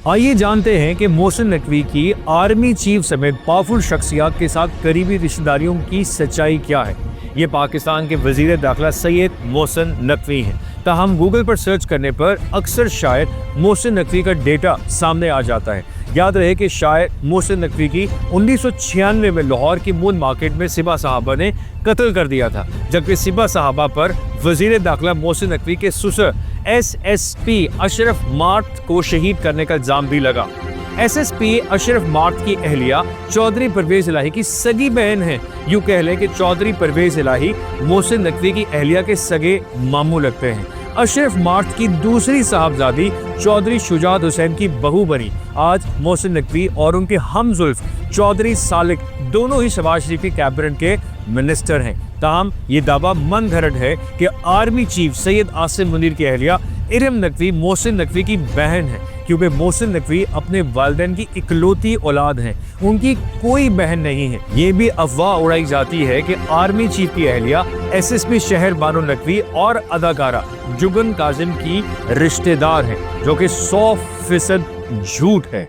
आइए जानते हैं कि मोहसिन नकवी की आर्मी चीफ समेत पावरफुल शख्सियात के साथ करीबी रिश्तेदारियों की सच्चाई क्या है। ये पाकिस्तान के वजीर दाखिला सैयद मोहसिन नकवी हैं। ताहम गूगल पर सर्च करने पर अक्सर शायर मोहसिन नकवी का डेटा सामने आ जाता है। याद रहे कि शायर मोहसिन नकवी की 1996 में लाहौर की मून मार्केट में सिपा साहबा ने कत्ल कर दिया था, जबकि सिपा साहबा पर वजीर दाखिला मोहसिन नकवी के ससुर SSP अशरफ मार्ट को शहीद करने का इल्जाम भी लगा। SSP अशरफ मार्ट की अहलिया चौधरी परवेज इलाही की सगी बहन है। यूं कह लें कि चौधरी परवेज इलाही मोहसिन नकवी की अहलिया के सगे मामू लगते हैं। अशरफ मार्ट की दूसरी साहबजादी चौधरी शुजात हुसैन की बहू बनी। आज मोहसिन नकवी और उनके हमजुल्फ चौधरी सालिक दोनों ही शहबाज शरीफ की कैबिनेट के मिनिस्टर हैं। ताहम ये दावा मन घड़त है कि आर्मी चीफ सैयद आसिम मुनीर की अहलिया इरम नकवी मोहसिन नकवी की बहन है, क्योंकि मोहसिन नकवी अपने वालिदैन की इकलौती औलाद हैं, उनकी कोई बहन नहीं है। ये भी अफवाह उड़ाई जाती है कि आर्मी चीफ की अहलिया SSP शहर बानो नकवी और अदाकारा जुगन काजिम की रिश्तेदार हैं, जो कि 100% झूठ है।